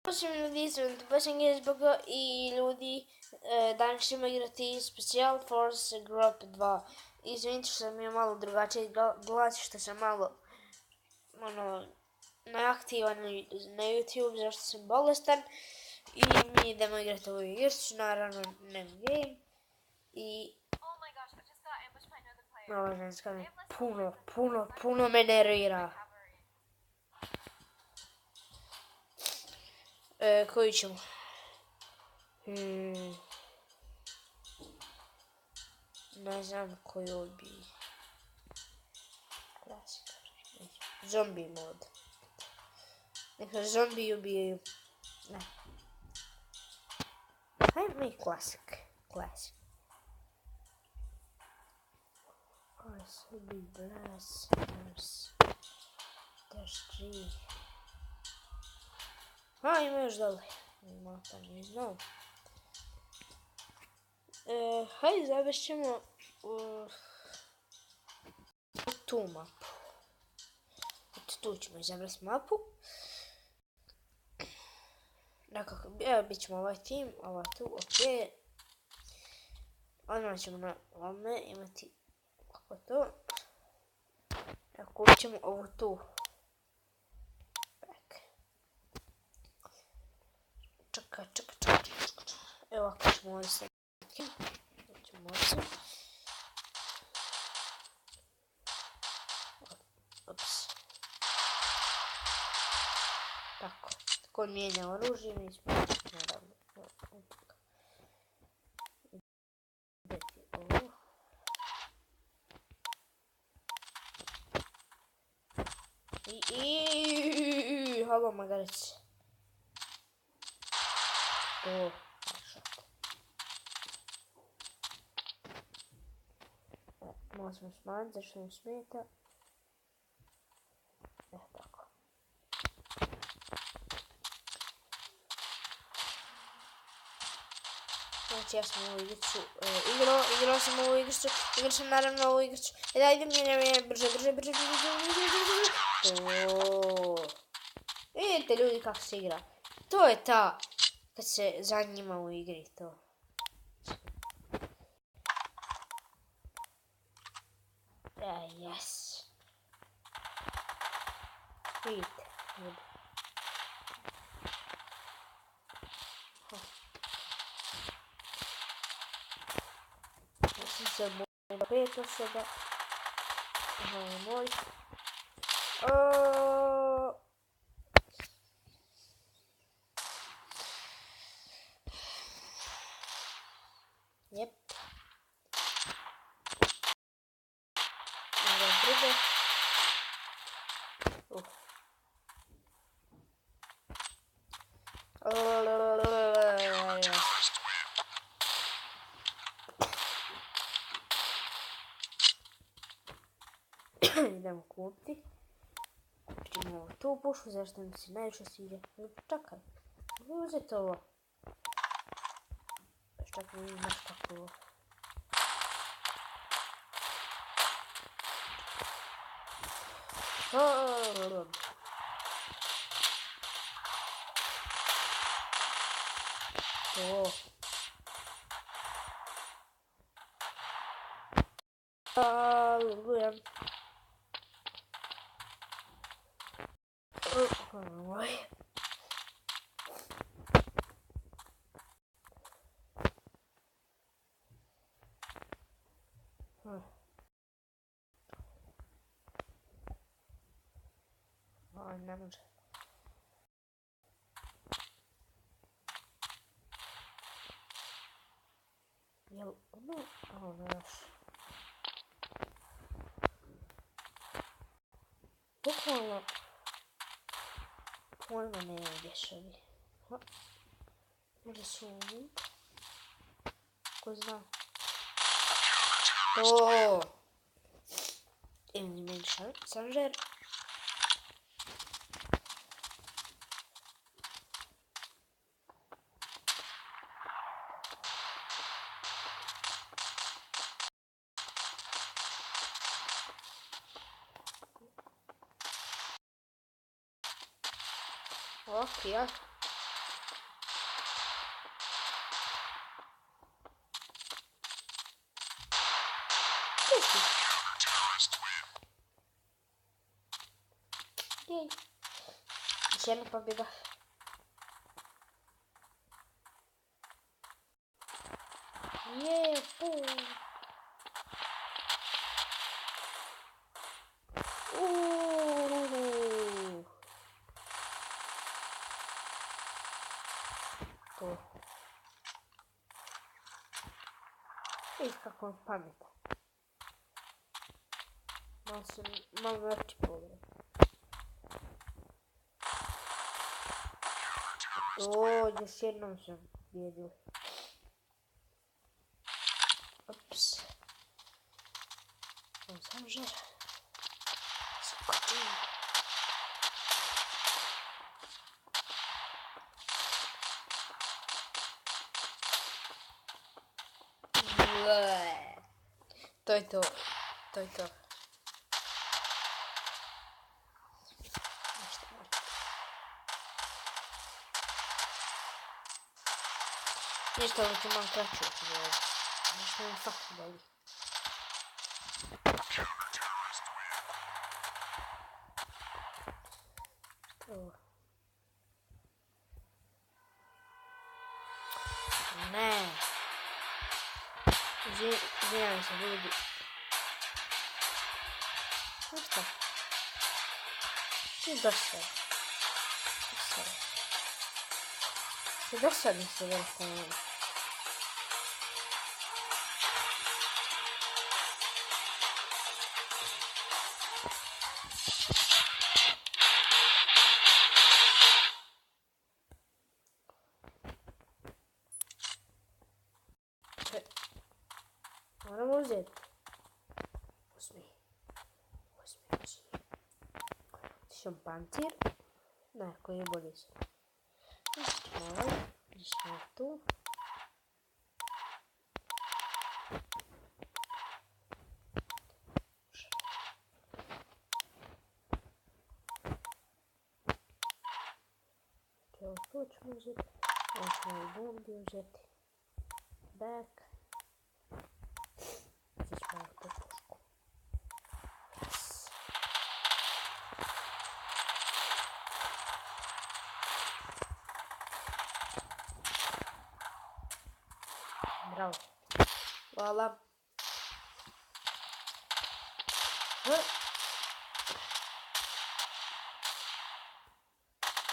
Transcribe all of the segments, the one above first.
Pozdrav ljudi, sam Topesing Izboga i ljudi, danas ćemo igrati Special Force Group 2. Izvinite što sam je malo drugačiji glas, što sam malo neaktivan na YouTube, zašto sam bolestan. I mi idemo igrati ovu igricu, naravno Name Game. I ova ženska mi puno me nervira. Koju ćemo? Ne znam koju bi. Klasika. Zombie mod. Neka zombi ubijaju. Ne. Hajmo i klasik. Klasik. Zombie blast. There's 3. Ima još dole. Ima tam, ne znam. Hajde zavešćemo tu mapu. Tu ćemo izabrati mapu. Nekako, bit ćemo ovaj tim, ovaj tu, ok. Odmah ćemo na ovome imati kako to. Kupit ćemo ovu tu. Čekaj. Evo ako ćemo ovdje staviti. Ups. Tako mijenja oružje, mi smo naravno. Halo magarice. Malo smo smanjiti, zašto mi smeta. Tako. Znači ja sam ovu igricu igrao sam ovu igricu, igrao sam naravno ovu igricu. Dajde mi brže. Vidite ljudi kako se igra. To je ta, kad se zanima u igri to. Yes. Vidite, ljudi. Ja sam se boga 5 osoba. Moj. Jep. Drugo. Idemo kupiti. Kupit ćemo tu pušku, zašto mi se najviše sviđa. Čekaj, mogu uzeti ovo. Čekaj, mi imaš kako ovo. Lujem. Ne može. Jel ono? Ovo još. Bukvalno pojma ne gdješovi. Možda su ovi. Ko zna? To! Imam meni sanžer. Ok, ja. Još jedna pobjeda. Pum. To. Vidite kako on pametan. Malo veći pogled. Još jednom sam bijedio. Ups. On sam žer. Skotim. To je to. To je to. Ništa, ovo ću malo kraću. Ništa mi fakt boli. Ne. Izvinjam se, ljudi. Ništa. I dosta. Dosadno se velika nema. Moramo uzeti. Uzmi. Šampancir. Ne, koji je bolji se. Malo. Išmo tu. Evo tu ćemo uzeti. Ovo ćemo i bombi uzeti. Back. Uzeti ćemo tu pušku. Yes. Bravo. Hvala.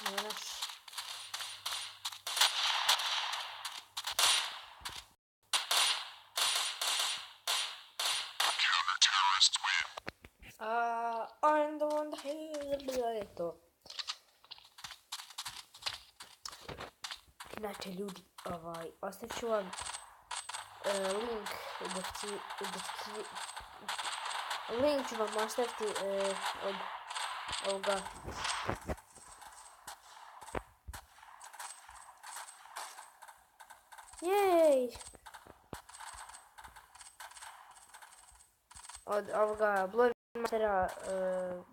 Moraš. I'm the one that je to. Inače ljudi, ostavit ću vam link link ću vam ostaviti od ovoga. Jej! Od ovoga Bloodmastera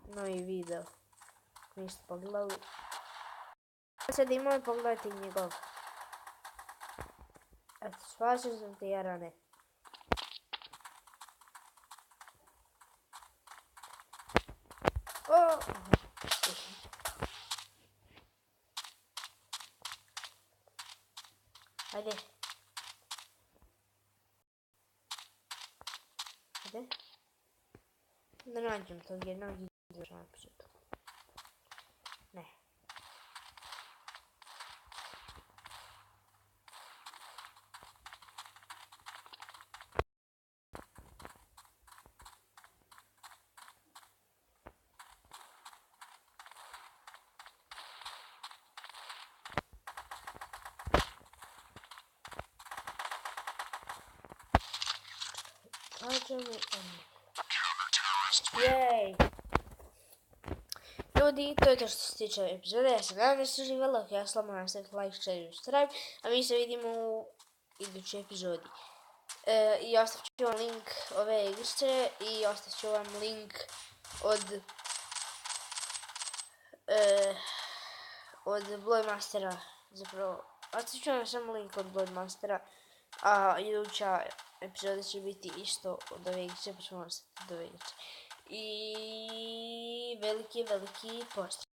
novi video. Niste pogledali. Sad imam pogledati njegov. Eto, spasio sam te jarane. Ajde. Ajde. Da nađem tog jednog i završam epizodu. Ne. Jej! Ljudi, to je to što se tiče epizode. Ja se nadam da ste uživali. Ako ja slamo nastavite like, share i subscribe. A mi se vidimo u idućoj epizodi. I ostavit ću vam link ove igrice i ostavit ću vam link od Bloodmastera. Zapravo, ostavit ću vam samo link od Bloodmastera. A iduća epizoda će biti isto od ove igrice, pa ćemo ostaviti od ove igrice. I veliki pozdrav.